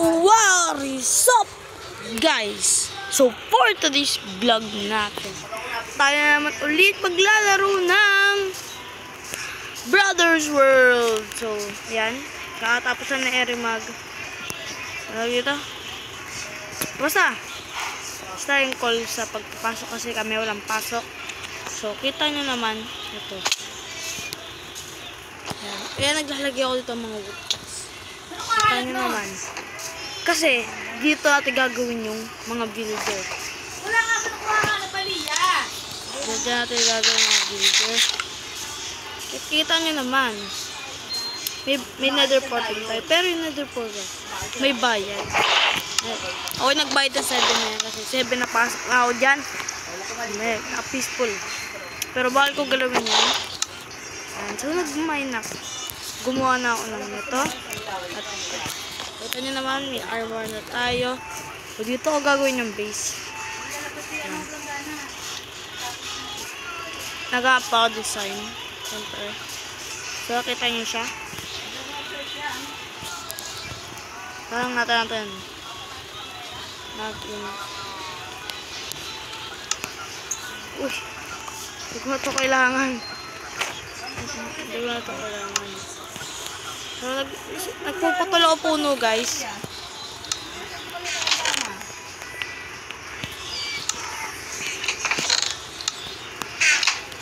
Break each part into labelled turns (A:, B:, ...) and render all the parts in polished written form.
A: what is up, guys? So, for today's vlog natin, tayo naman ulit maglalaro ng Brothers World. So, yan. Kakatapos na Eri mag... Ano dito? Basta yung call sa pagpapasok kasi kami walang pasok. So, kita nyo naman. Ito. Yan. Kaya naglalagay ako dito mga woodcuts. Kita nyo naman. Kasi, dito natin gagawin yung mga villager.
B: Wala nga sa nakuha na paliya.
A: Dito natin gagawin yung mga villager. Kita nyo naman. May nether portal tayo. Pero yung nether portal, may bayad. Ako nagbayad ng 7 na yan kasi 7 na pasok na ako dyan. Peaceful. Pero bakit ko galawin yan? So nag-mine ako. Gumawa na ako ng ito. At kita nyo naman, may armor na tayo. So dito ako gagawin yung base. Nag-apa ako design. Siyempre. So kita nyo siya. Parang natin. Uy, hindi ko na ito kailangan. So, nagpuputol ako puno, guys.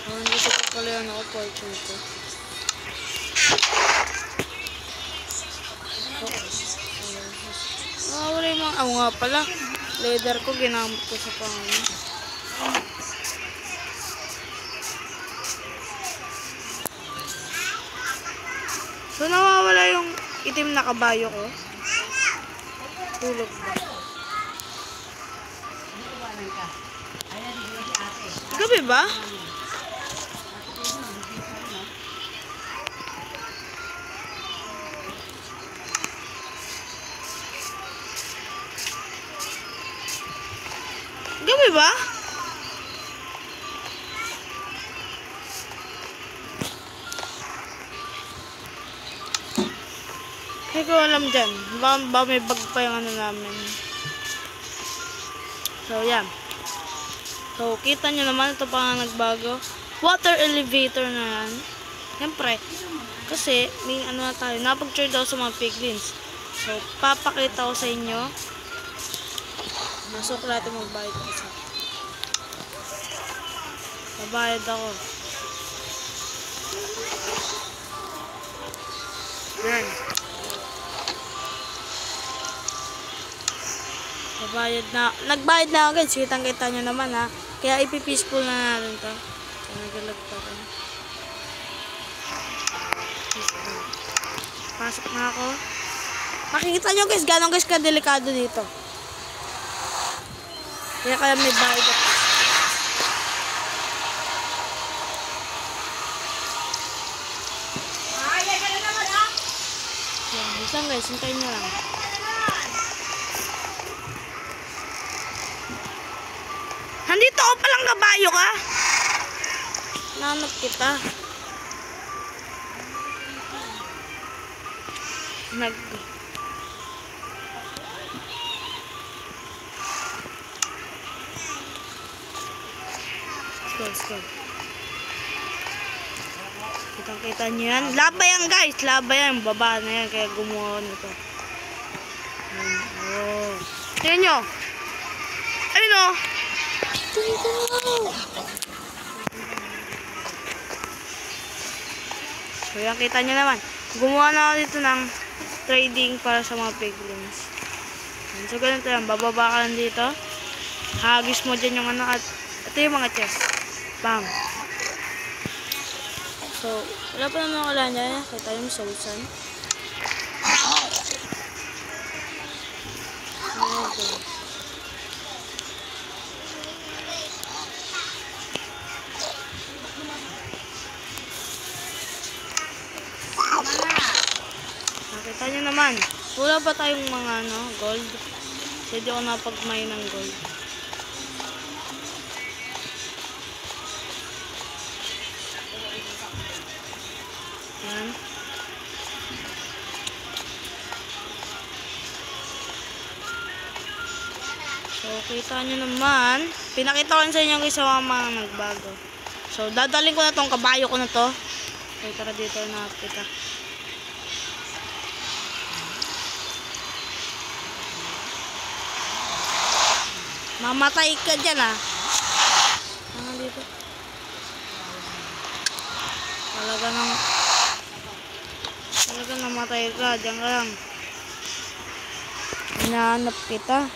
A: Hindi ko pala yung opportunity. Wala yung mga... nga pala. Leather ko, ginamit ko sa pangano. So, nawawala yung itim na kabayo ko. Tulog ba? Gabi ba? Gabi ba? Hindi ko alam dyan. Ba may bag pa yung ano namin. So, yan. So, kita nyo naman. Ito pa nga nagbago. Water elevator na yan. Siyempre. Kasi, may ano na tayo. Napag-trade daw sa mga piglins. So, papakita ko sa inyo. Masok natin magbayad ako sa. Mabayad ako. Yan. Mabayad na. Nagbayad na ako guys. Kitang-kita nyo naman ha. Kaya ipipeaceful na natin to. So, nagalag pa ako. Pasok na ako. Makikita nyo guys. Gano'n guys kadelikado dito. Kaya may bayad ako. Yan, isang guys, hintayin nyo lang. Nandito ako palang kabayo ka. Nanap kita. Let's go. Kitang-kita nyo yan. Laba yan guys. Laba yan. Baba na yan. Kaya gumawa nito. Oh. Tingnan nyo. Ayun o. So yan. Kita nyo naman. Gumawa na ako dito ng trading para sa mga piglins. So ganito yan. Bababa ka lang dito. Hagis mo dyan yung ano. At ito yung mga chest. Bam. So, wala pa naman ako lang dyan. Kaya tayo mo solution. Nakita nyo naman. Wala pa tayong mga gold. Kasi di ako napag-mine ng gold. Yan. So, kita nyo naman. Pinakita ko sa inyo guys sa mga nagbago. So, dadaling ko na tong kabayo ko na to. Okay, tara dito na kita. Mamatay ka dyan ah. Tanga dito. Talaga namatay ka. Diyan ka lang. Hinahanap kita.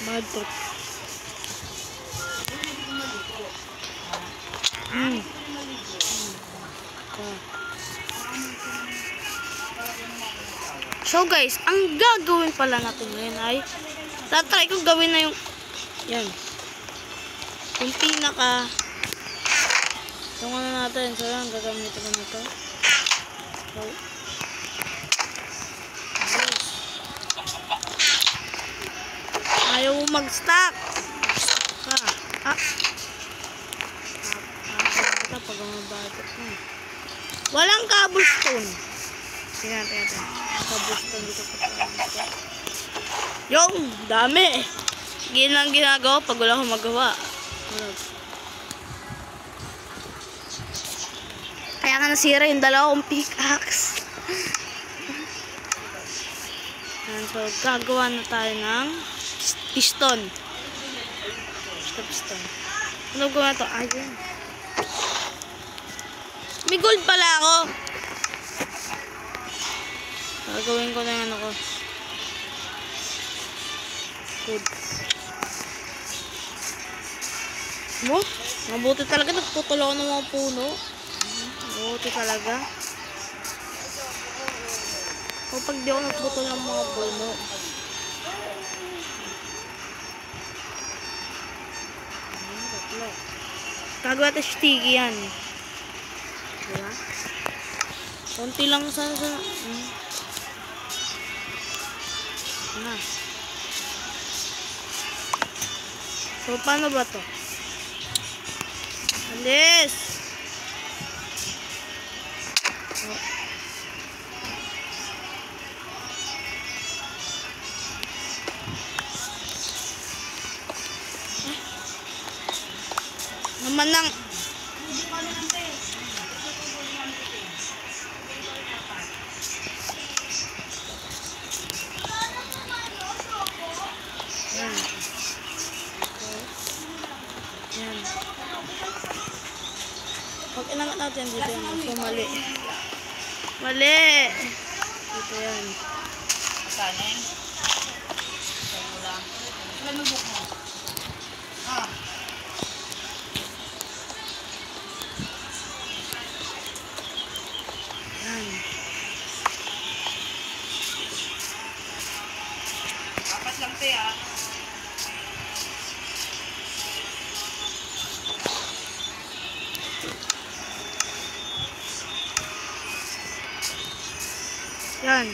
A: Bad trip. So guys, ang gagawin pala natin ngayon ay tatry ko gawin na yung yan. Yung pinaka yung ano natin. So yan, gagamitin ko na ito. So ayaw mag-stack. Pag mabatot mo. Walang cobblestone. Tingnan. Cobblestone dito pa. Yung dami. Ginang ginagawa pag wala akong magawa. Kaya nga nasira yung dalawang pickaxe. So, gagawa na tayo ng piston. Piston. Ano gawa ito? Ayun. May gold pala ako. Gagawin ko na yung ano ko. Good. Mo? Mabuti talaga. Nagputol ako ng mga puno. Mabuti talaga. Kapag di ako nagputol ng mga puno. Gagawa tayo sticky yan. Diba? Konti lang sana. So, paano ba to? Alis! Oh. Naman ng yan. Pag inangat natin dito yan. So, mali. Mali! Dito yan.
B: Kanin. Lalubok mo.
A: Yan.
B: Apat lang te ah.
A: Yan.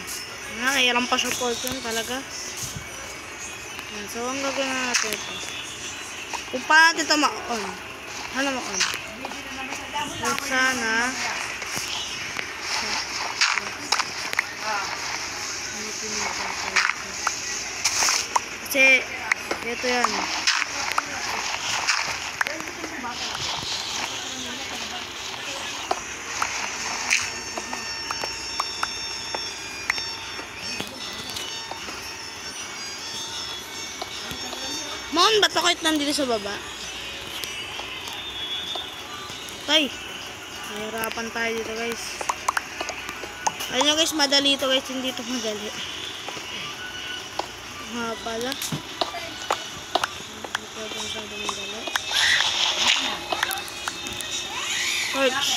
A: Nakailang pa support yun talaga. Yan. So, ang gagawin natin ito. Kung paano natin ito ma-on. Ano ma-on? So, sana kasi ito yan. Maon ba ito kahit nandito sa baba? Tay, nahirapan tayo dito guys. Ayun nyo guys, madali ito guys. Hindi ito madali. Pala. Ito ito masyado madali. Torch.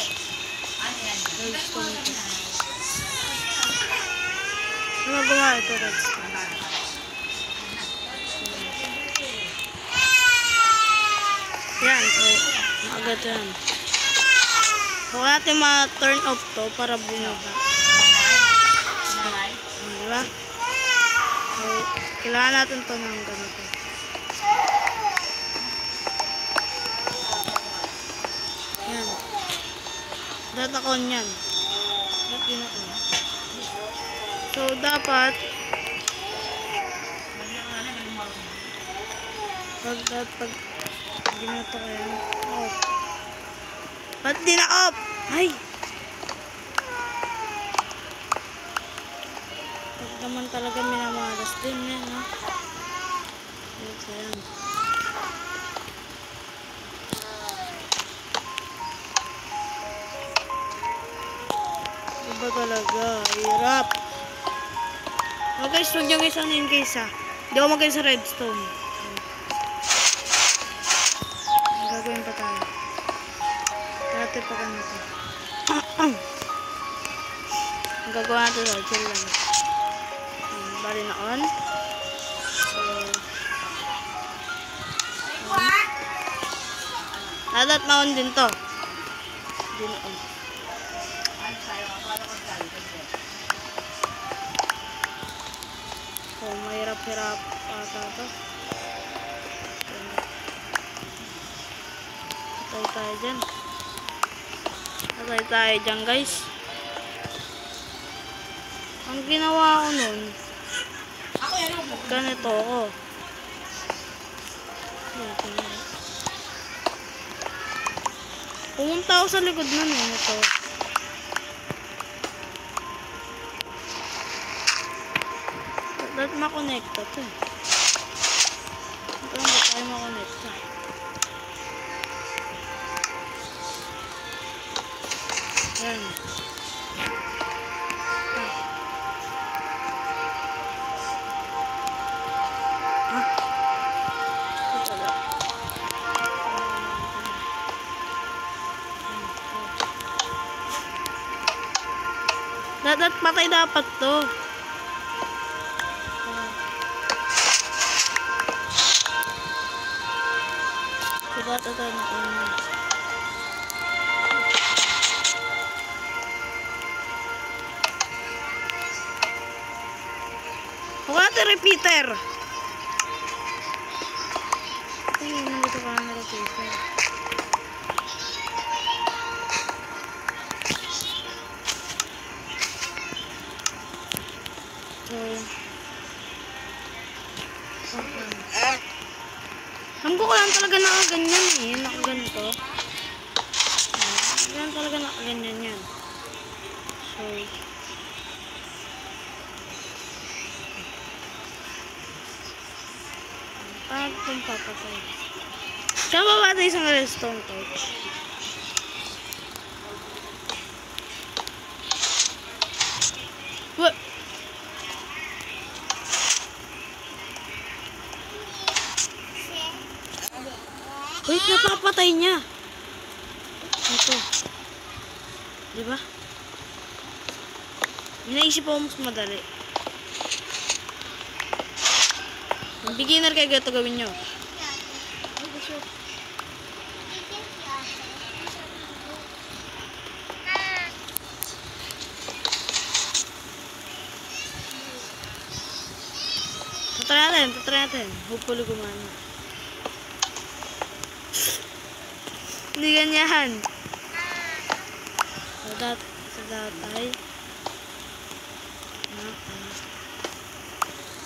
A: Redstone ito. Ano gumawa ito? Redstone. Yan. Agad yan. Huwag natin ma-turn off to para bumaba. Diba? So, kailangan natin to ng ganito. Data con yan. Ba't yun ako? So, dapat pag ginato ko yan, off. Ba't di na off? Ay! Pag naman talaga minamalas din yan, ha? Ayan. Iba talaga. Hirap. Oh guys, huwag nyo guys ano yun guys ha. Hindi ako mag-guys sa redstone. Gagawin pa tayo. Dati pa kami ito. Ang gagawa natin ito. Chill lang. Bali na on. So, dapat ma-on din to. Hindi na on. So, mahirap-hirap ata ito. Patay tayo dyan. Patay tayo dyan guys. Ang ginawa ko nun, ganito ako. Pumunta ako sa likod nun eh. Ito. Dapat makonekta to. Ito hindi tayo makonekta. Yan. Dapat patay dapat to. Dapat ito na ano. What a repeater. Ay, nandito ka na repeater. Alam ko lang talaga nakaganyan eh. Nakaganito. Ganyan talaga nakaganyan yan. So, paano itong papatay? Saan ba ba tayo isang redstone torch? What? Wait, napapatay niya. Ito. Diba? Inaisip ako mas madali. Ang beginner kayo gato gawin nyo. Tatry natin. Hopefully gumana. Hindi ganyan. Sa datay.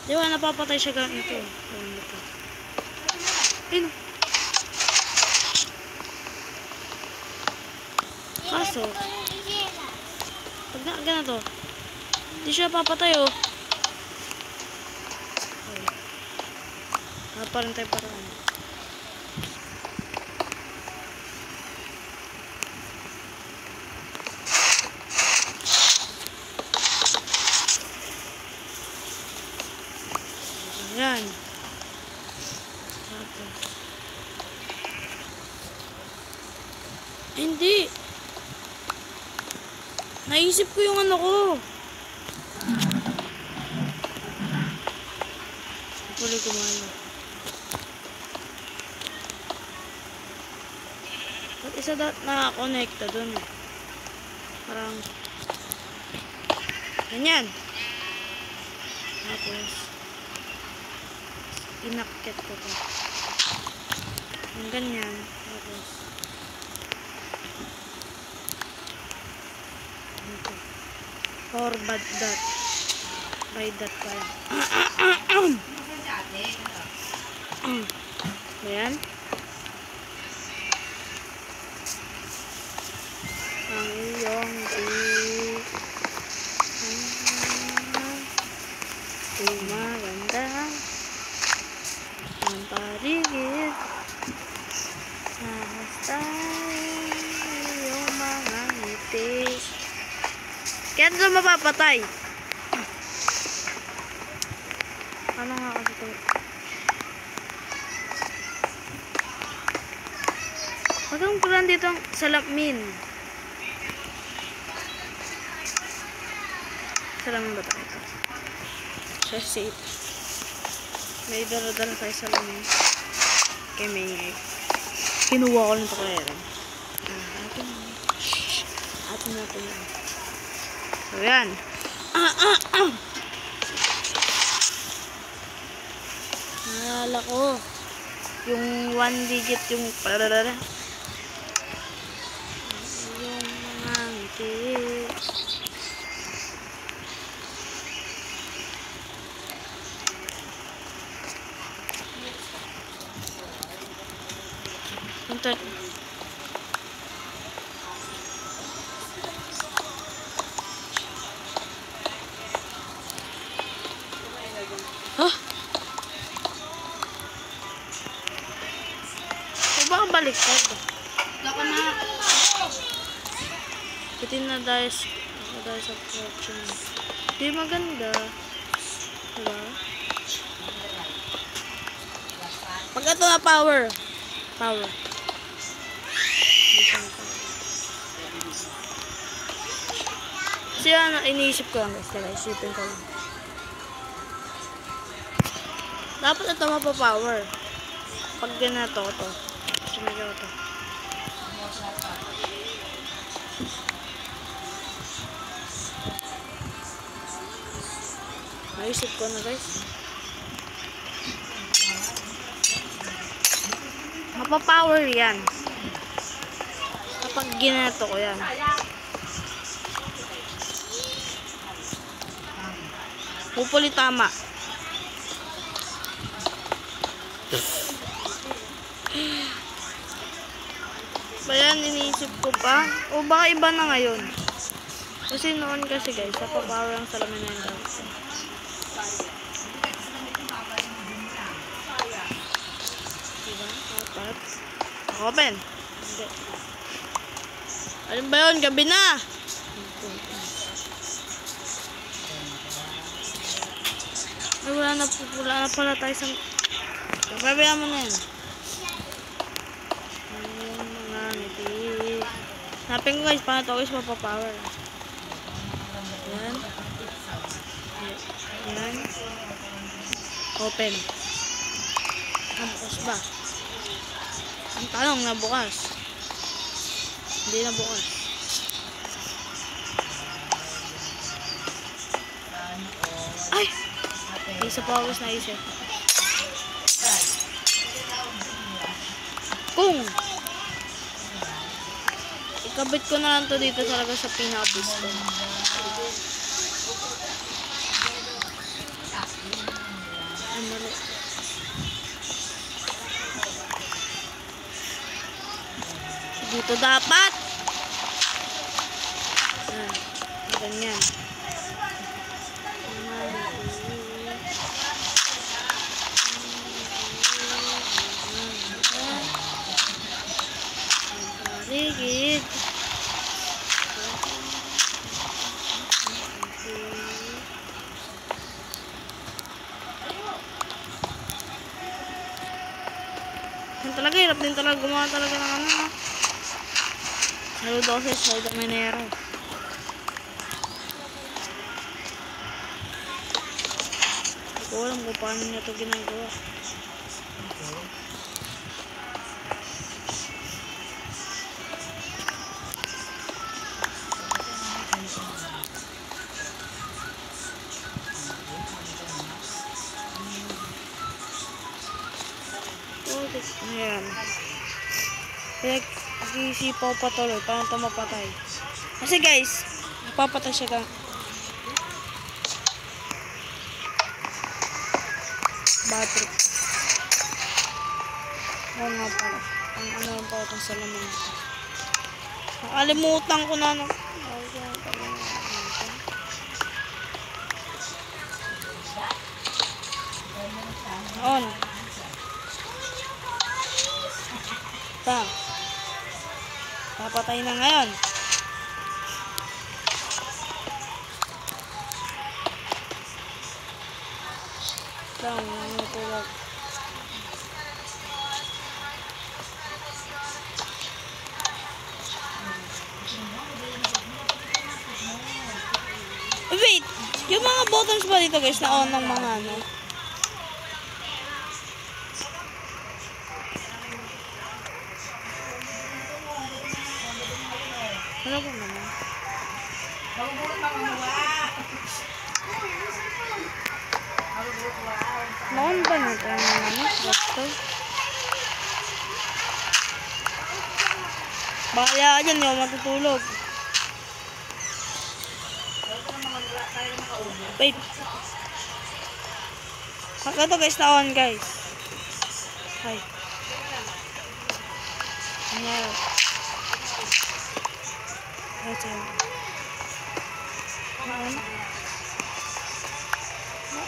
A: Di ba napapatay siya ganito. Ayun. Kaso, pag ganito, hindi siya papatay oh. Parang tayo parang. Ayan. Hindi. Naisip ko yung ano ko. Puli kumano. Ba't isa nakakonekta dun eh. Parang ganyan. Tapos inakit ko to. Yung ganyan. Tapos Ito. Or bad dot. By dot pala. Ayan. Ang iyong maganda ang paligid. Basta iyong mga ngiti. Kaya ito mapapatay. Ano nga kasi ito? Magandang pala dito ang salamin. Salamin ba tayo ito? Safe. May dala-dala tayo salamin. Kay Mingay. Kinuha ko nito kaya rin. Atin natin yan. So yan. Naalala ko. Yung 1 digit yung pararara. Yung mga ngiti. Punta. Huh? Baka baliktad.
B: Laka na.
A: Pati na dahil sa fortune. Di maganda. Diba? Pag ito na power. Power. Kasi ano, iniisip ko lang guys. Isipin ko lang. Dapat ito mapapower. Pag ganito ito. Sumagaw ito. Naisip ko na guys. Mapapower yan. Kapag ginato ko yan. Hopefully tama. Ba yan, iniisip ko pa. O baka iba na ngayon. Kasi noon kasi guys, napapower ang salamin na yun. Diba? Dapat. Open. Hindi. Alin ba yun? Gabi na! Ay, wala na pala tayo sa... Pabayaan mo na yan. Ayun, mga ngiti. Hanapin ko guys, paano ito guys mapapower. Yan. Yan. Open. Nabukas ba? Ang tanong, nabukas. Hindi nabukas. Ay! Isa pa ako na isip. Kung ikabit ko na lang to dito talaga sa pinaka-piston. Ay, mali. Dito dapat. Yan. Ganyan. Paligid. Yan talaga, hirap din talaga gumawa talaga ng ano. Saludo kasi sa Minero. Hindi ko alam kung paano niya ito ginagawa. Ayan. Nag-iisipaw pa tuloy. Paano ito mapatay? Kasi guys, Papatay siya ka. Battery. Oo nga pala. Ang ano lang pa itong salamin. Nakalimutan ko na. On. Bang. Papatay na ngayon. Bang. Natulog. Wait. Yung mga buttons ba dito guys na on ng mga ano? Ano ba naman? Naon ba nito ang mga ano? Doctor? Bahala ka dyan, hindi ako matutulog. Wait. Ito guys, na-on guys. Hi. Ayan.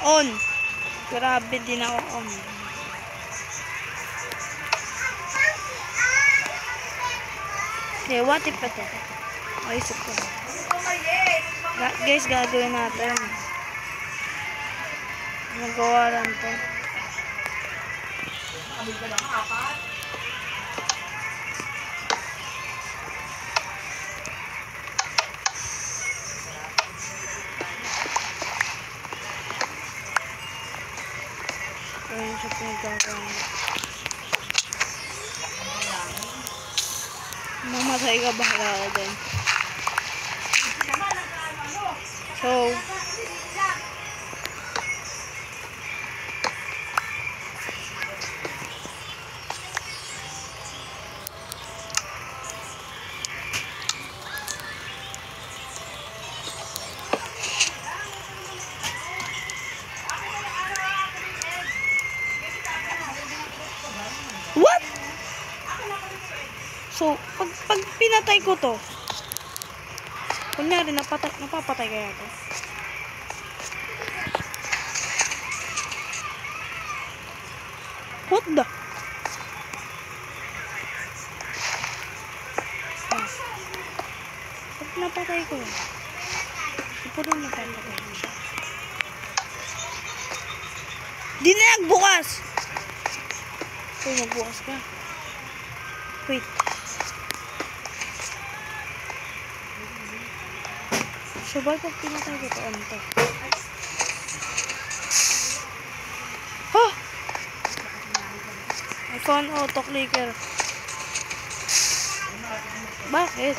A: On. Grabe din ako on. Okay, what if ito? Maisip ko. Guys, gagawin natin. Magawa lang to. Ayun siya pinagkakaroon. Mamatay ka bahala ka dyan. So, what? So, pag pinatay ko to, kunyari napapatay kaya to. What the? Pag napatay ko, ito rin napapatay ko siya. Di na nagbukas! Uy, magbukas ka. Wait. So, ba pag pinatay ko ito, ano to? Oh! I found auto clicker. Bakit?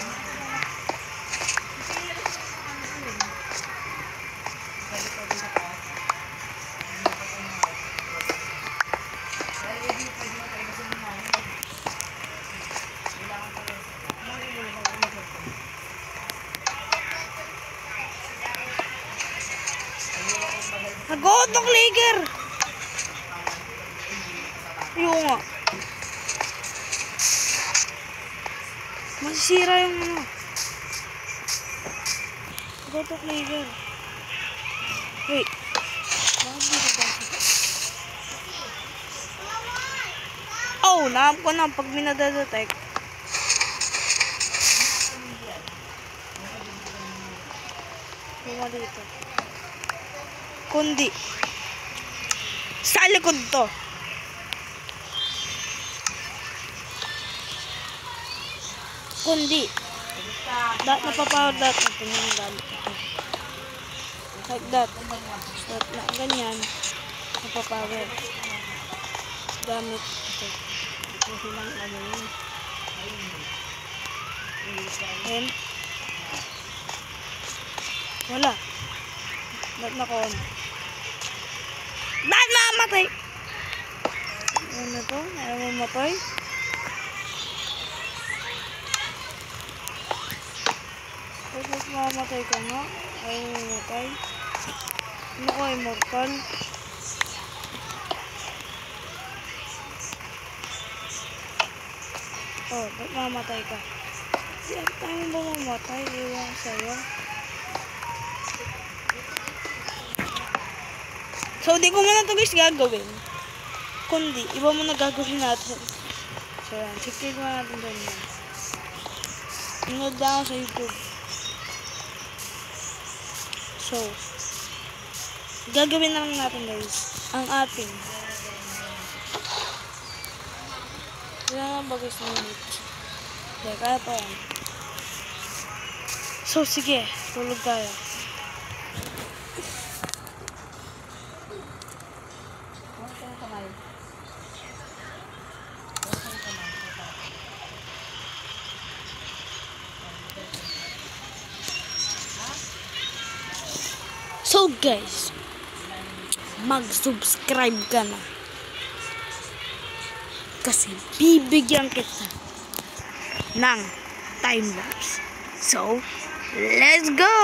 A: Nag-auto clicker! Yung nga. Masisira yung ano. Auto clicker. Wait. Bakit dito ba? Oh, naam ko na pag minadadetect. Yung dito. Kundi. Sa likod to. Kundi. Napapower dot natin yung gamit ito. Like that. Start na ganyan. Napapower. Gamit ito. Ito silang ano yun. Then. Wala. Ba't naka-on? Ba't mamatay? Ano to? Ayaw mamatay? Mamatay ka nga. Ayaw mo mamatay. Ano ka, immortal? Oh, ba't mamatay ka? Di, tayo mo ba mamatay? Iwan ko sa'yo. So, di ko muna ito guys gagawin. Kundi, iba muna gagawin natin. So, yan. Check mo natin doon yan. Nanood lang ako sa YouTube. So, gagawin na lang natin guys. Ang ating. Kailangan ba guys na minutes? Hindi, kaya pa yan. So, sige. Tulog tayo. So guys, mag-subscribe ka na. Kasi bibigyan kita ng time-lapse. So, let's go!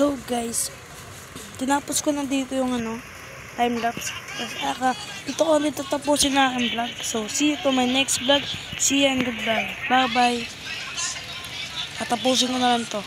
A: So guys, tinapos ko na dito yung time-lapse. Dito ko ulit tatapusin na aking vlog. So, see you to my next vlog. See you and goodbye. Bye-bye. Tatapusin ko na lang to.